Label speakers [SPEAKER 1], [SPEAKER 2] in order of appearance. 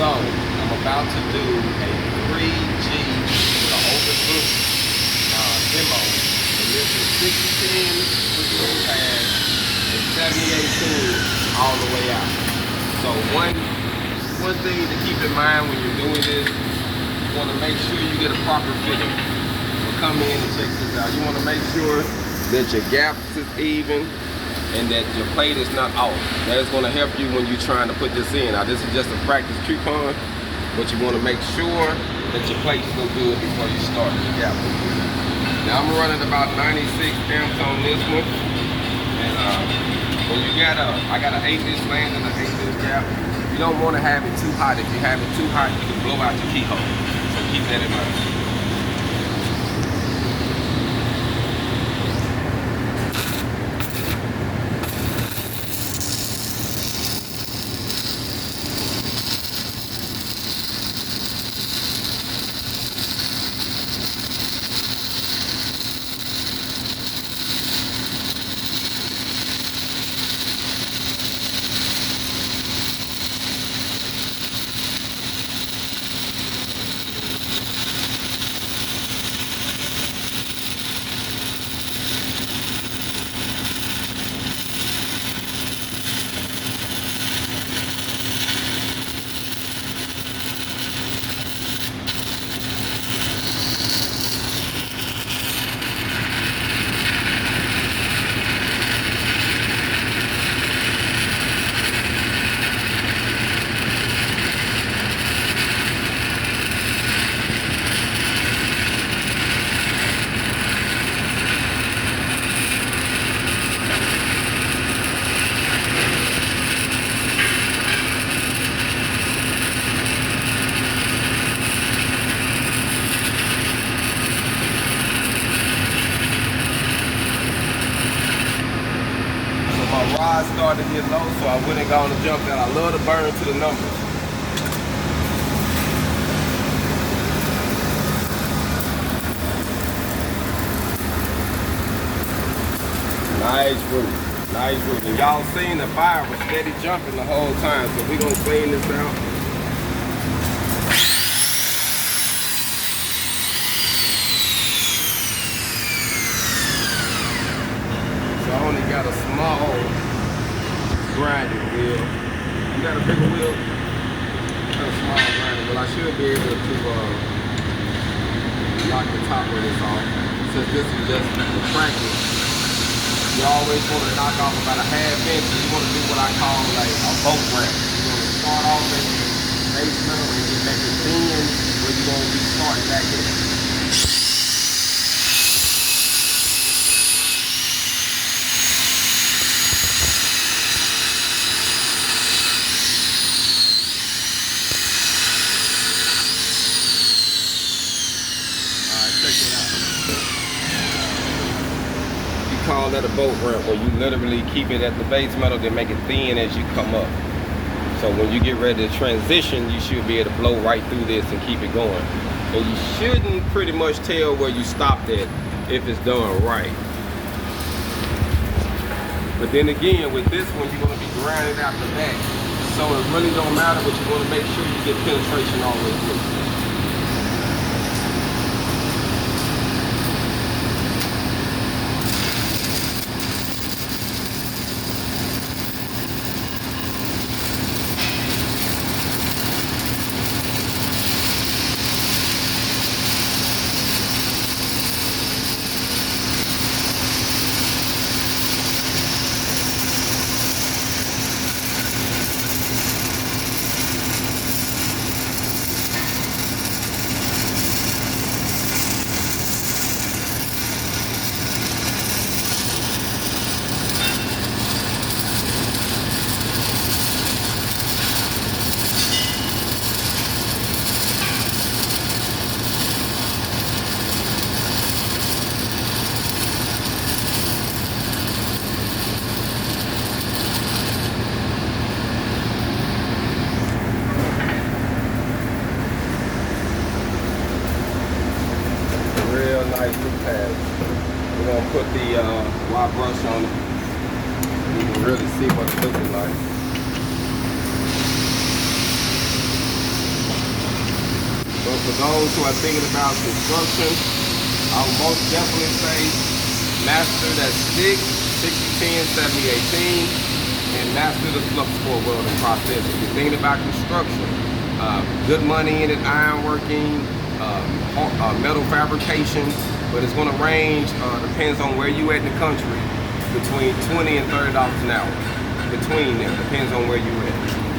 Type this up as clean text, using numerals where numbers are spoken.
[SPEAKER 1] So I'm about to do a 3G with an open loop demo. And this is 6010 with the MONETIZE and 7018 all the way out. So one thing to keep in mind when you're doing this, you want to make sure you get a proper fitting. So come in and check this out. You want to make sure that your gaps is even and that your plate is not off. That is going to help you when you're trying to put this in. Now this is just a practice coupon, but you want to make sure that your plates look good before you start your gap. Now I'm running about 96 amps on this one, and when you got I got an 8-inch lane and an 8-inch gap. You don't want to have it too hot. If you have it too hot, you can blow out your keyhole. So keep that in mind. Rod started to get low, so I went and got on the jump that. I love to burn to the numbers. Nice root, nice root. And y'all seen the fire was steady jumping the whole time, so we're gonna clean this out. I only got a small grinding wheel. You got a bigger wheel? Got a small grinding wheel. I should be able to knock the top of this off. Since this is just for practice, you always want to knock off about a ½ inch. You want to do what I call like a boat ramp. You're going to start off at the base metal and get back to thin where you're going to be starting back in. Call that a boat ramp, where you literally keep it at the base metal, then make it thin as you come up. So when you get ready to transition, you should be able to blow right through this and keep it going. So you shouldn't pretty much tell where you stopped at if it's done right. But then again, with this one, you're going to be grinding out the back. So it really don't matter, but you want to make sure you get penetration all the way through. We're gonna put the white brush on it. You can really see what it's looking like. for those who are thinking about construction, I would most definitely say master that stick, 60-10, 70-18, and master the flux core welding process. If you're thinking about construction, good money in it, ironworking, metal fabrication, but it's going to range, depends on where you at in the country, between $20 and $30 an hour. Between them, depends on where you at.